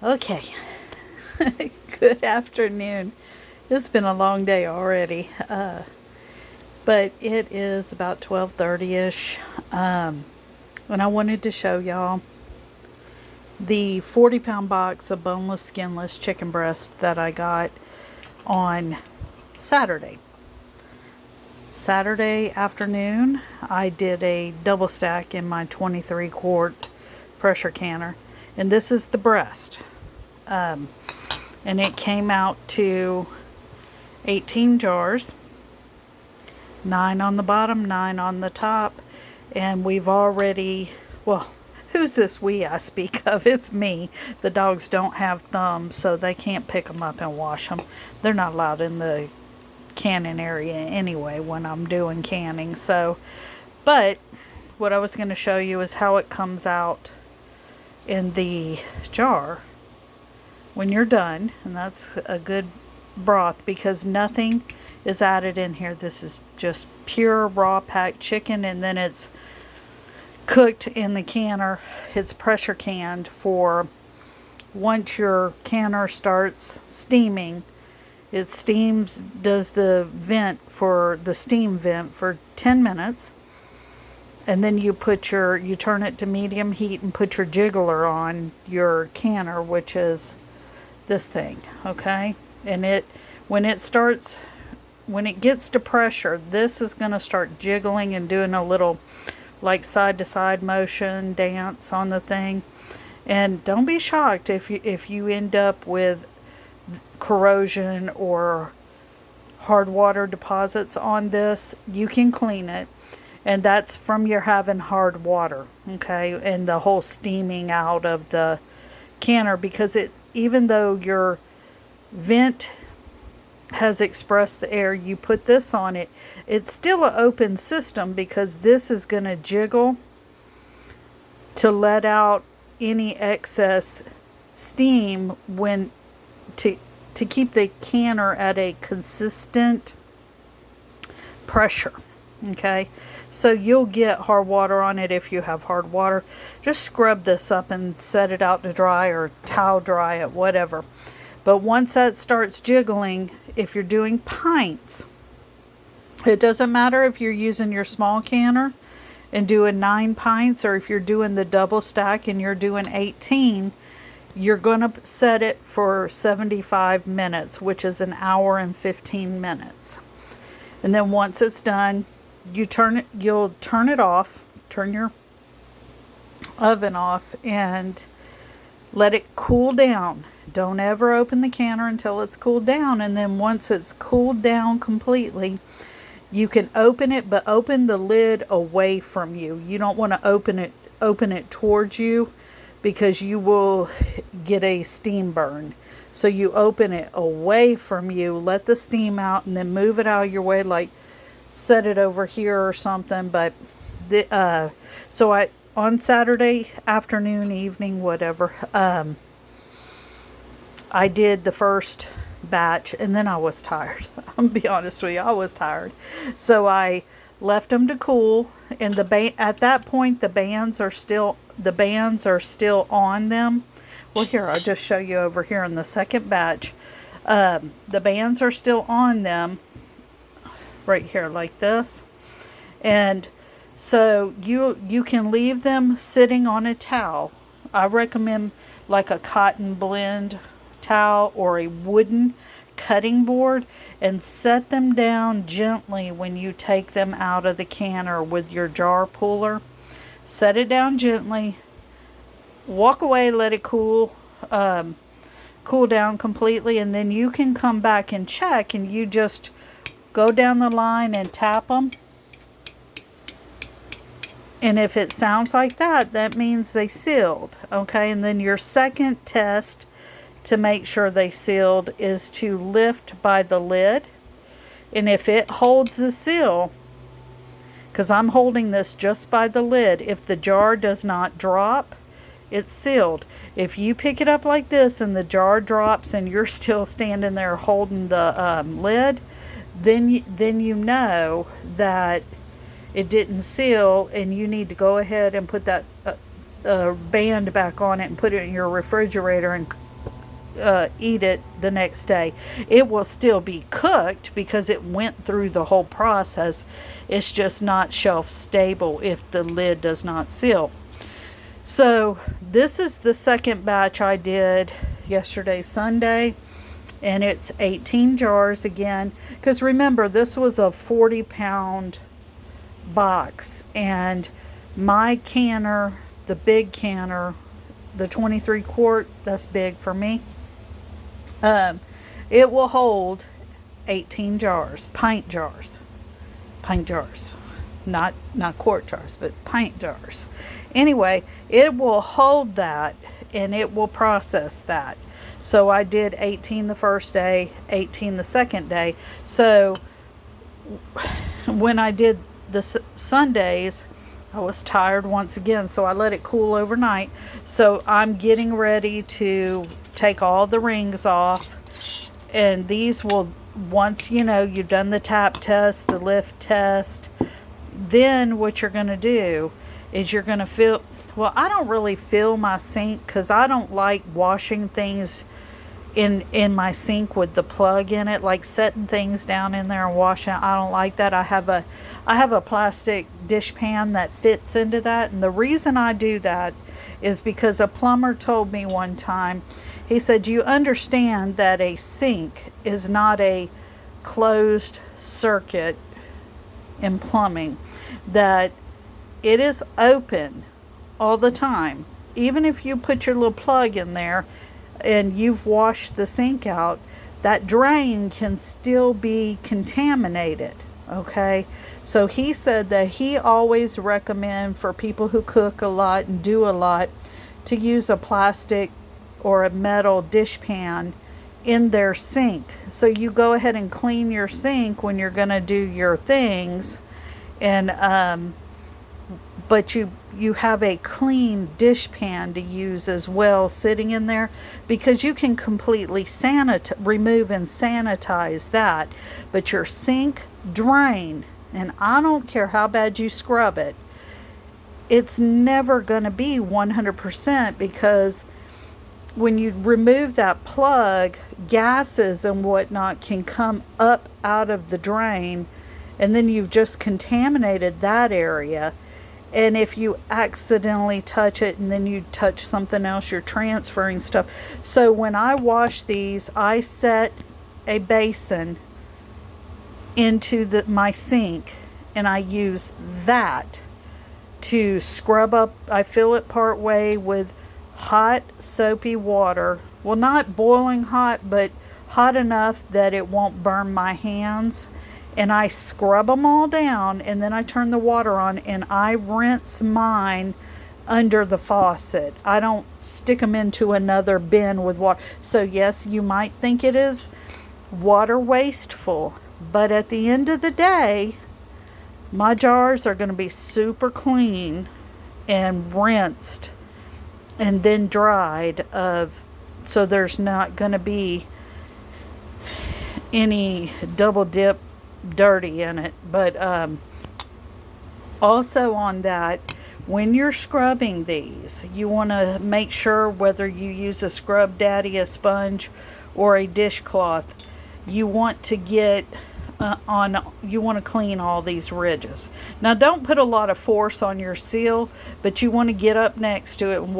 Okay. Good afternoon. It's been a long day already, but it is about 12:30ish, and I wanted to show y'all the 40-pound box of boneless, skinless chicken breast that I got on Saturday. Saturday afternoon, I did a double stack in my 23-quart pressure canner, and this is the breast. And it came out to 18 jars, 9 on the bottom, 9 on the top, and we've already, well, who's this we I speak of? It's me. The dogs don't have thumbs, so they can't pick them up and wash them. They're not allowed in the canning area anyway when I'm doing canning. So, but what I was going to show you is how it comes out in the jar when you're done, and that's a good broth because nothing is added in here. This is just pure raw packed chicken, and then it's cooked in the canner. It's pressure canned for, once your canner starts steaming, it steams, does the vent for the steam vent for 10 minutes, and then you turn it to medium heat and put your jiggler on your canner, which is this thing, okay? And when it gets to pressure, this is going to start jiggling and doing a little like side to side motion dance on the thing. And don't be shocked if you end up with corrosion or hard water deposits on this. You can clean it, and that's from your having hard water, okay? And the whole steaming out of the canner, because even though your vent has expressed the air, you put this on it, it's still an open system because this is going to jiggle to let out any excess steam when to keep the canner at a consistent pressure. Okay, so you'll get hard water on it if you have hard water. Just scrub this up and set it out to dry or towel dry it, whatever. But once that starts jiggling, if you're doing pints, it doesn't matter if you're using your small canner and doing 9 pints, or if you're doing the double stack and you're doing 18, you're going to set it for 75 minutes, which is an hour and 15 minutes. And then once it's done, you'll turn it off, turn your oven off, and let it cool down. Don't ever open the canner until it's cooled down. And then once it's cooled down completely, you can open it, but open the lid away from you. You don't want to open it towards you, because you will get a steam burn. So you open it away from you, let the steam out, and then move it out of your way, like set it over here or something. But on Saturday afternoon, evening, whatever, I did the first batch, and then I was tired. I'm gonna be honest with you, I was tired. So I left them to cool, and at that point the bands are still on them. Well, here, I'll just show you over here in the second batch. The bands are still on them right here like this. And so you can leave them sitting on a towel. I recommend like a cotton blend towel or a wooden cutting board, and set them down gently when you take them out of the canner with your jar puller. Set it down gently, walk away, let it cool down completely, and then you can come back and check, and you just go down the line and tap them. And if it sounds like that, that means they sealed. Okay, and then your second test to make sure they sealed is to lift by the lid. And if it holds the seal, because I'm holding this just by the lid, if the jar does not drop, it's sealed. If you pick it up like this and the jar drops and you're still standing there holding the lid, then you know that it didn't seal, and you need to go ahead and put that band back on it and put it in your refrigerator and eat it the next day. It will still be cooked because it went through the whole process. It's just not shelf stable if the lid does not seal. So this is the second batch I did yesterday, Sunday, and it's 18 jars again. Because remember, this was a 40-pound box, and my canner, the big canner, the 23 quart, that's big for me. It will hold 18 jars, pint jars, not quart jars, but pint jars. Anyway, it will hold that, and it will process that. So I did 18 the first day, 18 the second day. So when I did the Sundays, I was tired once again, so I let it cool overnight. So I'm getting ready to take all the rings off, and these will, once you've done the tap test, the lift test, then what you're going to do is you're going to fill, well, I don't really fill my sink because I don't like washing things in my sink with the plug in it, like setting things down in there and washing it. I don't like that. I have a plastic dish pan that fits into that, and the reason I do that is because a plumber told me one time, he said, you understand that a sink is not a closed circuit in plumbing, that it is open all the time. Even if you put your little plug in there and you've washed the sink out, that drain can still be contaminated. Okay, so he said that he always recommend for people who cook a lot and do a lot to use a plastic or a metal dish pan in their sink. So you go ahead and clean your sink when you're going to do your things, and but you have a clean dish pan to use as well sitting in there, because you can completely remove and sanitize that. But your sink drain, and I don't care how bad you scrub it, it's never going to be 100%, because when you remove that plug, gases and whatnot can come up out of the drain, and then you've just contaminated that area. And if you accidentally touch it and then you touch something else, you're transferring stuff. So when I wash these, I set a basin into my sink, and I use that to scrub up. I fill it part way with hot soapy water. Well, not boiling hot, but hot enough that it won't burn my hands. And I scrub them all down, and then I turn the water on, and I rinse mine under the faucet. I don't stick them into another bin with water. So yes, you might think it is water wasteful, but at the end of the day, my jars are going to be super clean and rinsed and then dried, so there's not going to be any double dip dirty in it. But also on that, when you're scrubbing these, you want to make sure, whether you use a Scrub Daddy, a sponge, or a dishcloth, you want to get you want to clean all these ridges. Now, don't put a lot of force on your seal, but you want to get up next to it and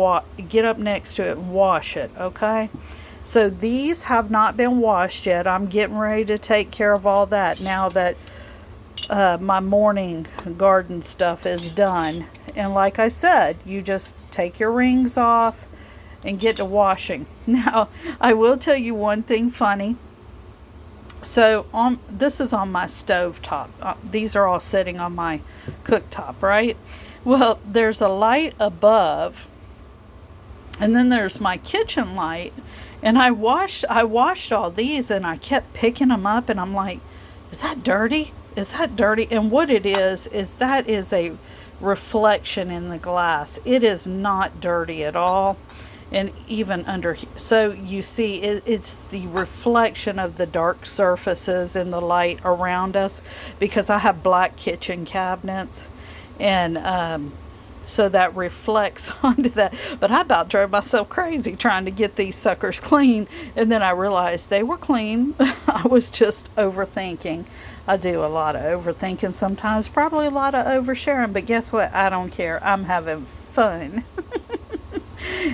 wash it. Okay. So these have not been washed yet. I'm getting ready to take care of all that now that my morning garden stuff is done. And like I said, you just take your rings off and get to washing. Now, I will tell you one thing funny. So this is on my stove top. These are all sitting on my cooktop, right? Well, there's a light above, and then there's my kitchen light. And I washed all these, and I kept picking them up, and I'm like, is that dirty? Is that dirty? And what it is that is a reflection in the glass. It is not dirty at all. And even under, so you see it's the reflection of the dark surfaces in the light around us, because I have black kitchen cabinets, and so that reflects onto that. But I about drove myself crazy trying to get these suckers clean, and then I realized they were clean. I was just overthinking. I do a lot of overthinking sometimes, probably a lot of oversharing, but guess what? I don't care. I'm having fun.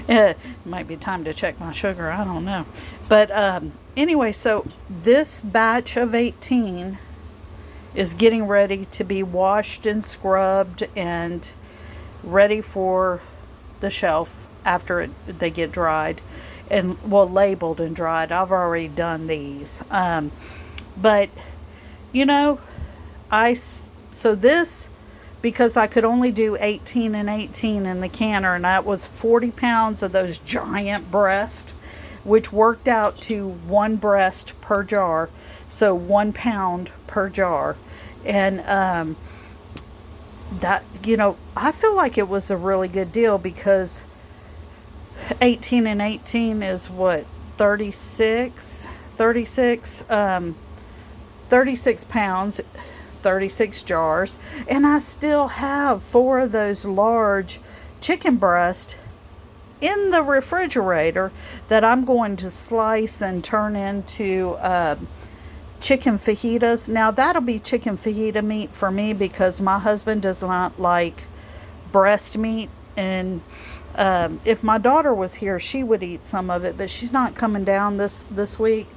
It might be time to check my sugar. I don't know. But anyway, so this batch of 18 is getting ready to be washed and scrubbed and ready for the shelf after they get dried and, well, labeled and dried. I've already done these. But, you know, so this, because I could only do 18 and 18 in the canner, and that was 40 pounds of those giant breasts, which worked out to 1 breast per jar, so 1 pound per jar. And that, you know, I feel like it was a really good deal, because 18 and 18 is what, 36 pounds, 36 jars, and I still have 4 of those large chicken breasts in the refrigerator that I'm going to slice and turn into chicken fajitas. Now that'll be chicken fajita meat for me, because my husband does not like breast meat, and if my daughter was here, she would eat some of it, but she's not coming down this week.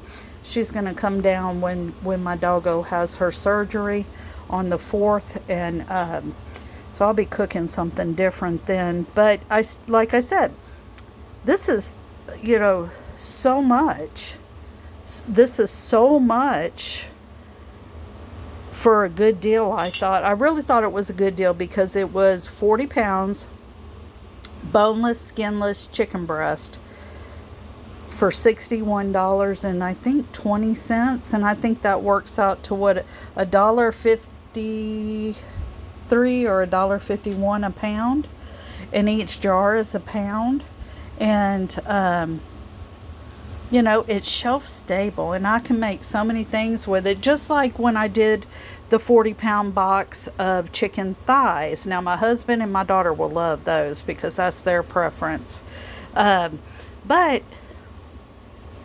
She's going to come down when my doggo has her surgery on the 4th, and so I'll be cooking something different then. But like I said, this is, you know, so much. This is so much for a good deal, I thought. I really thought it was a good deal, because it was 40 pounds boneless, skinless chicken breast for $61 and I think 20 cents, and I think that works out to what, $1.53 or $1.51 a pound, and each jar is a pound. And you know, it's shelf stable, and I can make so many things with it, just like when I did the 40-pound box of chicken thighs. Now my husband and my daughter will love those, because that's their preference. But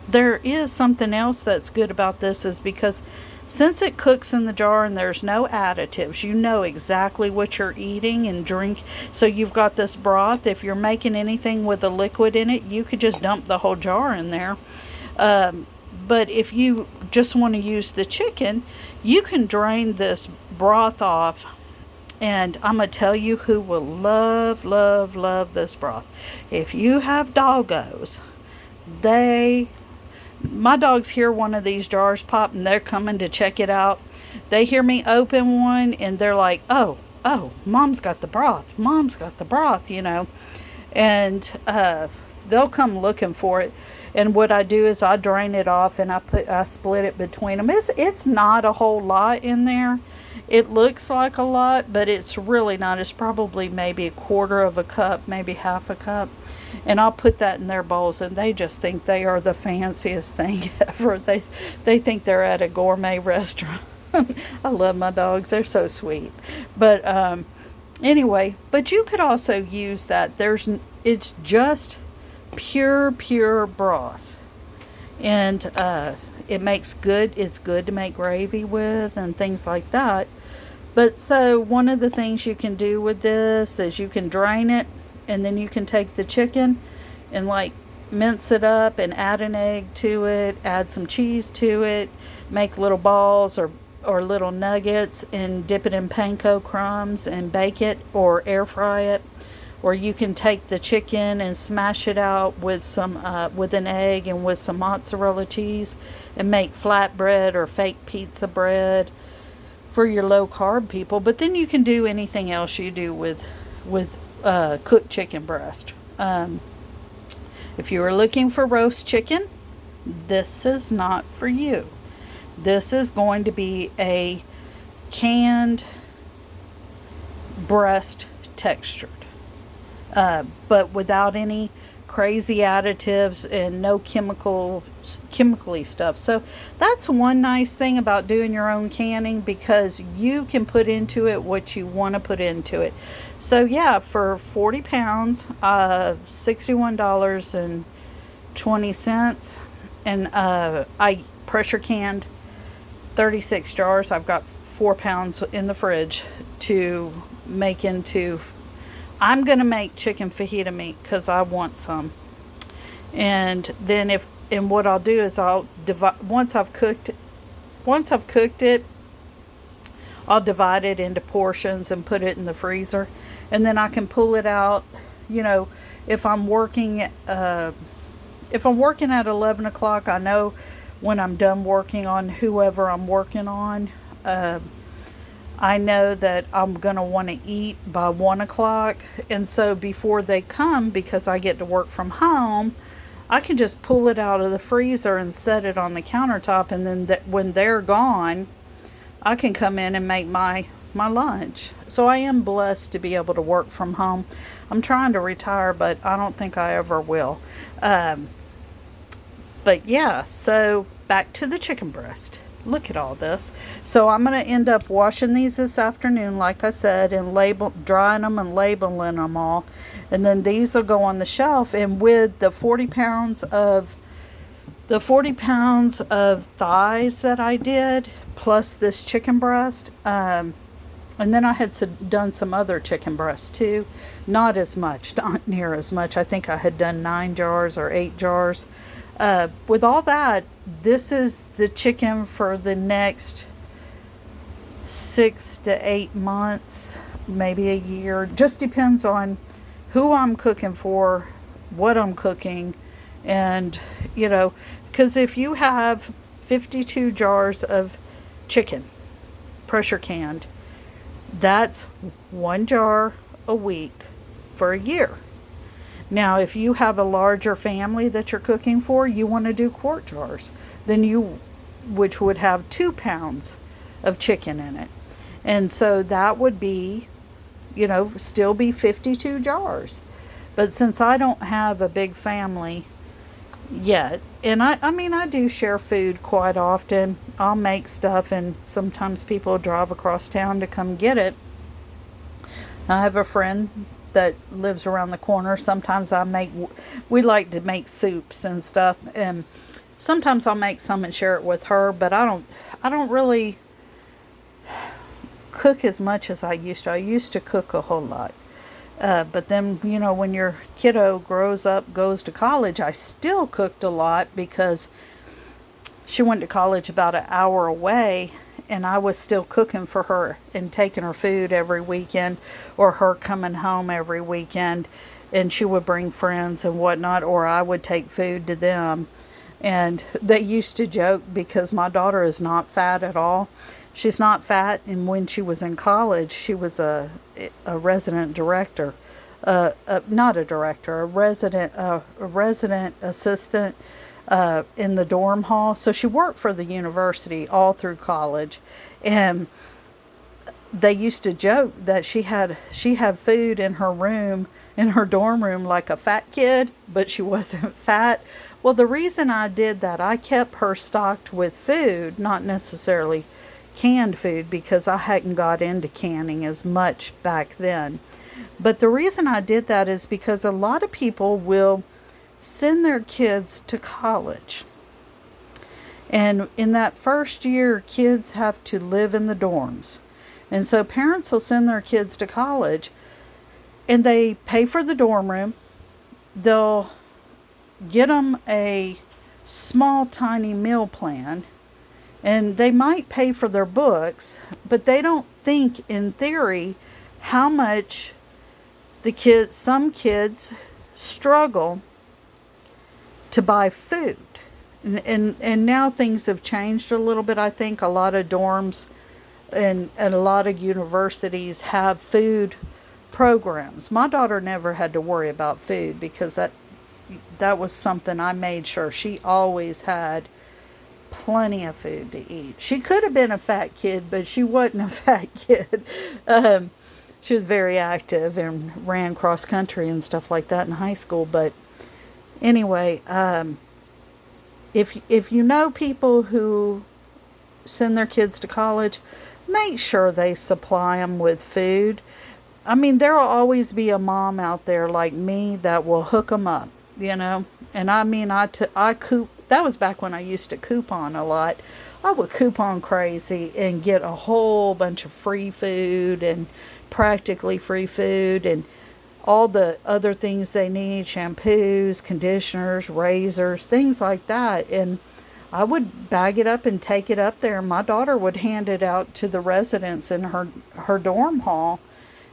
there is something else that's good about this, is because since it cooks in the jar and there's no additives, you know exactly what you're eating and drink. So you've got this broth. If you're making anything with a liquid in it, you could just dump the whole jar in there. But if you just want to use the chicken, you can drain this broth off. And I'm going to tell you who will love, love, love this broth. If you have doggos, my dogs hear one of these jars pop and they're coming to check it out. They hear me open one and they're like, oh, mom's got the broth, you know. And they'll come looking for it. And what I do is I drain it off and I split it between them. It's not a whole lot in there. It looks like a lot, but it's really not. It's probably maybe a quarter of a cup, maybe half a cup. And I'll put that in their bowls, and they just think they are the fanciest thing ever. They think they're at a gourmet restaurant. I love my dogs. They're so sweet. But anyway, but you could also use that. It's just pure broth. And it's good to make gravy with and things like that. But so one of the things you can do with this is you can drain it, and then you can take the chicken and like mince it up and add an egg to it, add some cheese to it, make little balls or little nuggets, and dip it in panko crumbs and bake it or air fry it. Or you can take the chicken and smash it out with with an egg and with some mozzarella cheese and make flatbread or fake pizza bread for your low carb people. But then you can do anything else you do with cooked chicken breast. If you are looking for roast chicken, this is not for you. This is going to be a canned breast textured, but without any crazy additives and no chemically stuff. So that's one nice thing about doing your own canning, because you can put into it what you want to put into it. So yeah, for 40 pounds, $61.20, and I pressure canned 36 jars. I've got 4 pounds in the fridge to make into. I'm going to make chicken fajita meat because I want some. And then what I'll do is I'll divide, once I've cooked it, I'll divide it into portions and put it in the freezer. And then I can pull it out, you know, if I'm working at 11 o'clock, I know when I'm done working on whoever I'm working on, I know that I'm going to want to eat by 1 o'clock. And so before they come, because I get to work from home, I can just pull it out of the freezer and set it on the countertop. And then when they're gone, I can come in and make my lunch. So I am blessed to be able to work from home. I'm trying to retire, but I don't think I ever will. But yeah, so back to the chicken breast. Look at all this. So I'm going to end up washing these this afternoon, like I said, and drying them and labeling them all. And then these will go on the shelf. And with the 40 pounds of thighs that I did, plus this chicken breast, and then I had done some other chicken breasts too. Not as much, not near as much. I think I had done 9 jars or 8 jars. With all that, this is the chicken for the next 6 to 8 months, maybe a year. Just depends on who I'm cooking for, what I'm cooking, and, you know, because if you have 52 jars of chicken, pressure canned, that's 1 jar a week for a year. Now, if you have a larger family that you're cooking for, you want to do quart jars, which would have 2 pounds of chicken in it. And so that would be, you know, still be 52 jars. But since I don't have a big family yet, and I mean, I do share food quite often. I'll make stuff and sometimes people drive across town to come get it. I have a friend that lives around the corner. Sometimes we like to make soups and stuff, and sometimes I'll make some and share it with her, but I don't really cook as much as I used to. I used to cook a whole lot. But then, you know, when your kiddo grows up, goes to college, I still cooked a lot because she went to college about an hour away, and I was still cooking for her and taking her food every weekend, or her coming home every weekend, and she would bring friends and whatnot, or I would take food to them. And they used to joke because my daughter is not fat at all. She's not fat, and when she was in college, she was a resident director, not a director, a resident assistant in the dorm hall. So she worked for the university all through college, and they used to joke that she had food in her room, in her dorm room, like a fat kid, but she wasn't fat. Well, the reason I did that, I kept her stocked with food, not necessarily canned food, because I hadn't got into canning as much back then. But the reason I did that is because a lot of people will send their kids to college. And in that first year, kids have to live in the dorms. And so parents will send their kids to college, and they pay for the dorm room. They'll get them a small, tiny meal plan, and they might pay for their books, but they don't think in theory how much some kids struggle to buy food. And now things have changed a little bit. I think a lot of dorms and a lot of universities have food programs. My daughter never had to worry about food because that was something I made sure she always had plenty of food to eat. She could have been a fat kid, but she wasn't a fat kid. She was very active and ran cross country and stuff like that in high school, but Anyway, if you know people who send their kids to college, make sure they supply them with food. I mean, there will always be a mom out there like me that will hook them up, you know. And I mean, that was back when I used to coupon a lot. I would coupon crazy and get a whole bunch of free food and practically free food and all the other things they need, shampoos, conditioners, razors, things like that. And I would bag it up and take it up there. My daughter would hand it out to the residents in her dorm hall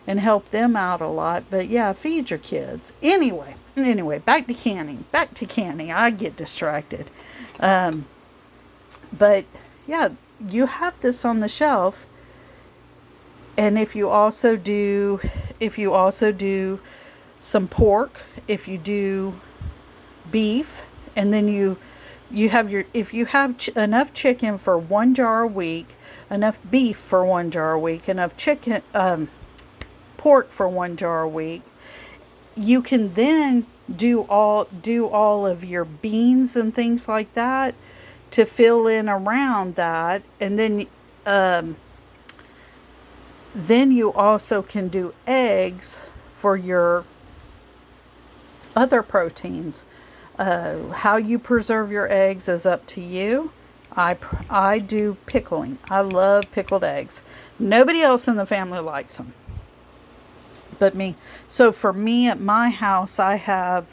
and help them out a lot. But yeah, feed your kids. Anyway, back to canning. I get distracted. But yeah, you have this on the shelf. And if you also do some pork, if you do beef, and then you have if you have enough chicken for 1 jar a week, enough beef for 1 jar a week, enough pork for 1 jar a week, you can then do all of your beans and things like that to fill in around that. And then you also can do eggs for your other proteins. How you preserve your eggs is up to you. I do pickling. I love pickled eggs. Nobody else in the family likes them but me. So for me at my house, I have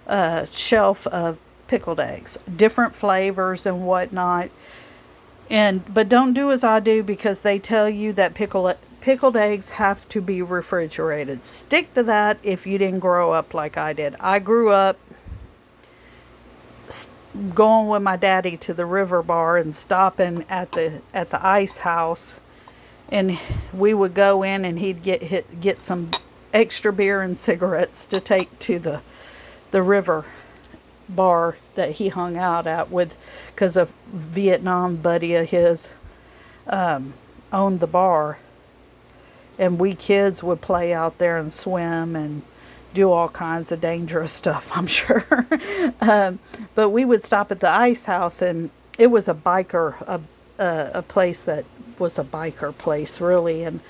a shelf of pickled eggs, different flavors and whatnot. But don't do as I do, because they tell you that pickled eggs have to be refrigerated. Stick to that if you didn't grow up like I did. I grew up going with my daddy to the river bar and stopping at the ice house, and we would go in and he'd get some extra beer and cigarettes to take to the river bar that he hung out at with, because a Vietnam buddy of his owned the bar, and we kids would play out there and swim and do all kinds of dangerous stuff, I'm sure. But we would stop at the ice house, and it was a place that was a biker place, really, and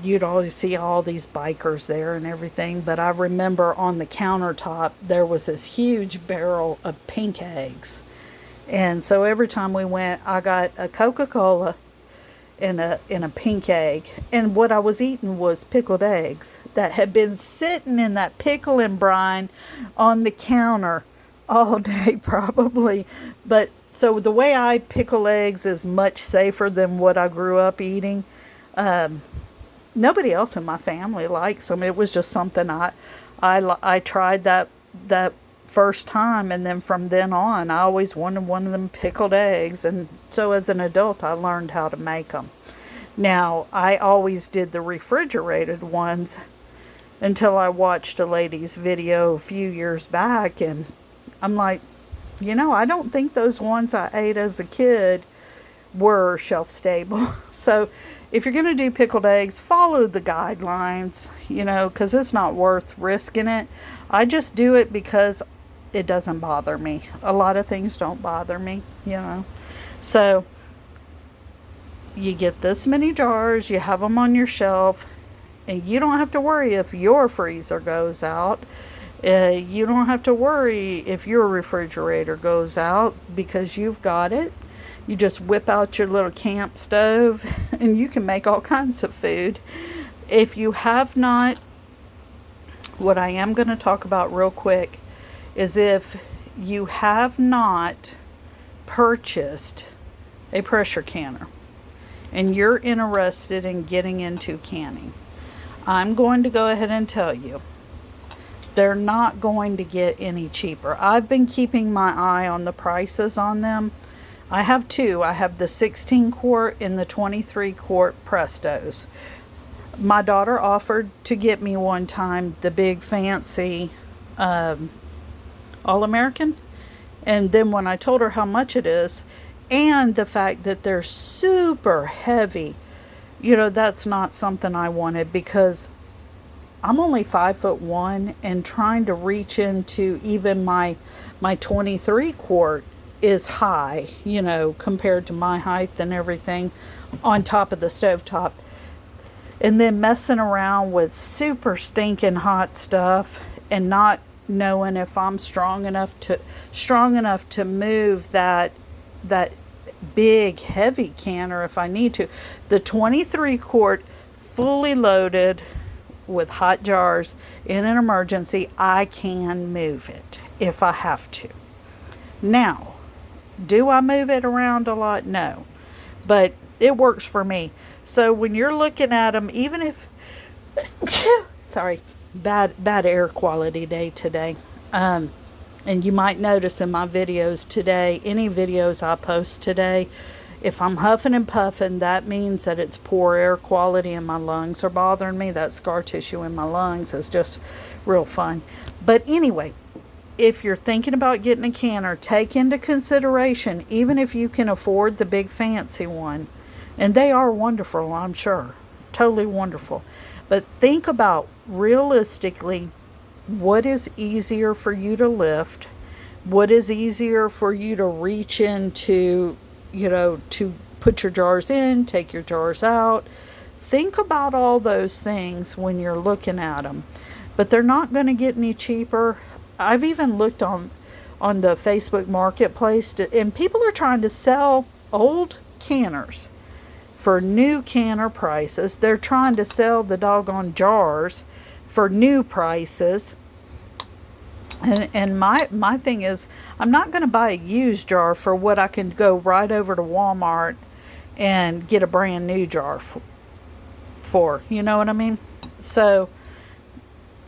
you'd always see all these bikers there and everything. But I remember on the countertop there was this huge barrel of pink eggs, and so every time we went, I got a Coca-Cola and a pink egg, and what I was eating was pickled eggs that had been sitting in that pickle and brine on the counter all day probably. But so the way I pickle eggs is much safer than what I grew up eating. Nobody else in my family likes them. It was just something I tried that first time, and then from then on I always wanted one of them pickled eggs, and so as an adult I learned how to make them. Now, I always did the refrigerated ones until I watched a lady's video a few years back, and I'm like, I don't think those ones I ate as a kid were shelf stable. So if you're going to do pickled eggs, follow the guidelines, because it's not worth risking it. I just do it because it doesn't bother me. A lot of things don't bother me, So you get this many jars, you have them on your shelf, and you don't have to worry if your freezer goes out. You don't have to worry if your refrigerator goes out, because you've got it. You just whip out your little camp stove and you can make all kinds of food. If you have not, what I am going to talk about real quick is, if you have not purchased a pressure canner and you're interested in getting into canning, I'm going to go ahead and tell you, they're not going to get any cheaper. I've been keeping my eye on the prices on them. I have two. I have the 16 quart and the 23 quart Prestos. My daughter offered to get me one time the big fancy All-American. And then when I told her how much it is, and the fact that they're super heavy, that's not something I wanted, because I'm only 5'1", and trying to reach into even my 23 quart is high, compared to my height and everything on top of the stovetop. And then messing around with super stinking hot stuff and not knowing if I'm strong enough to move that big heavy canner if I need to. The 23 quart fully loaded with hot jars in an emergency, I can move it if I have to. Now, do I move it around a lot? No, but it works for me. So when you're looking at them, even if sorry, bad air quality day today, and you might notice in my videos today, any videos I post today, if I'm huffing and puffing, that means that it's poor air quality and my lungs are bothering me. That scar tissue in my lungs is just real fun. But anyway, if you're thinking about getting a canner, take into consideration, even if you can afford the big fancy one, and they are wonderful, I'm sure, totally wonderful. But think about realistically, what is easier for you to lift? What is easier for you to reach into, to put your jars in, take your jars out? Think about all those things when you're looking at them. But they're not going to get any cheaper. I've even looked on the Facebook Marketplace, and people are trying to sell old canners for new canner prices. They're trying to sell the doggone jars for new prices. And my thing is, I'm not going to buy a used jar for what I can go right over to Walmart and get a brand new jar for. You know what I mean? So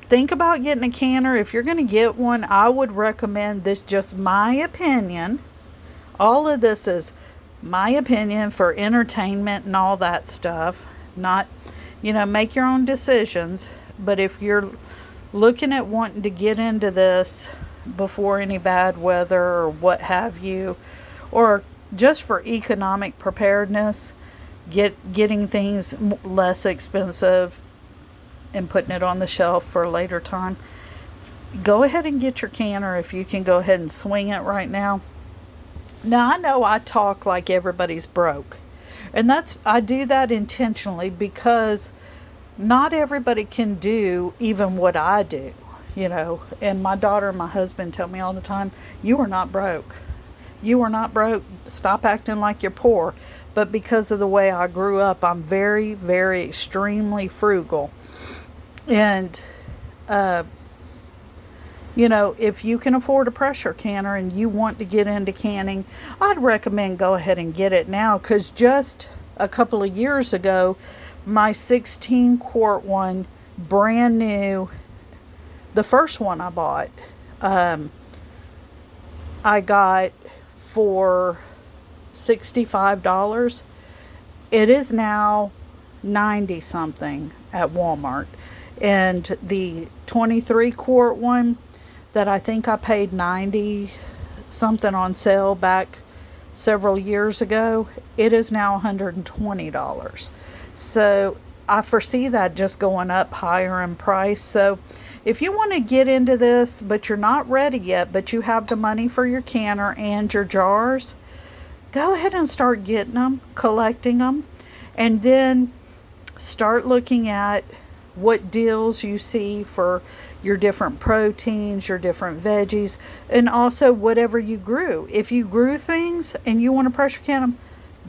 think about getting a canner. If you're going to get one, I would recommend this, just my opinion. All of this is my opinion for entertainment and all that stuff. Not, make your own decisions. But if you're looking at wanting to get into this before any bad weather or what have you, or just for economic preparedness, getting things less expensive and putting it on the shelf for a later time, go ahead and get your canner if you can go ahead and swing it right now. Now, I know I talk like everybody's broke, and I do that intentionally because not everybody can do even what I do, and my daughter and my husband tell me all the time, you are not broke. You are not broke. Stop acting like you're poor. But because of the way I grew up, I'm very, very extremely frugal. And, if you can afford a pressure canner and you want to get into canning, I'd recommend go ahead and get it now, because just a couple of years ago, my 16 quart one, brand new, the first one I bought, I got for $65. It is now 90 something at Walmart. And the 23 quart one that I think I paid 90 something on sale back several years ago, it is now $120. So I foresee that just going up higher in price. So if you want to get into this, but you're not ready yet, but you have the money for your canner and your jars, go ahead and start getting them, collecting them, and then start looking at what deals you see for your different proteins, your different veggies, and also whatever you grew. If you grew things and you want to pressure can them,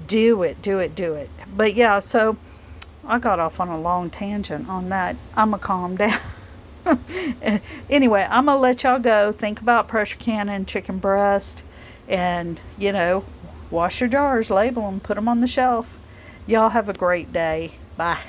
do it. But yeah, so I got off on a long tangent on that. I'm going to calm down. Anyway, I'm going to let y'all go. Think about pressure canning chicken breast, and, wash your jars, label them, put them on the shelf. Y'all have a great day. Bye.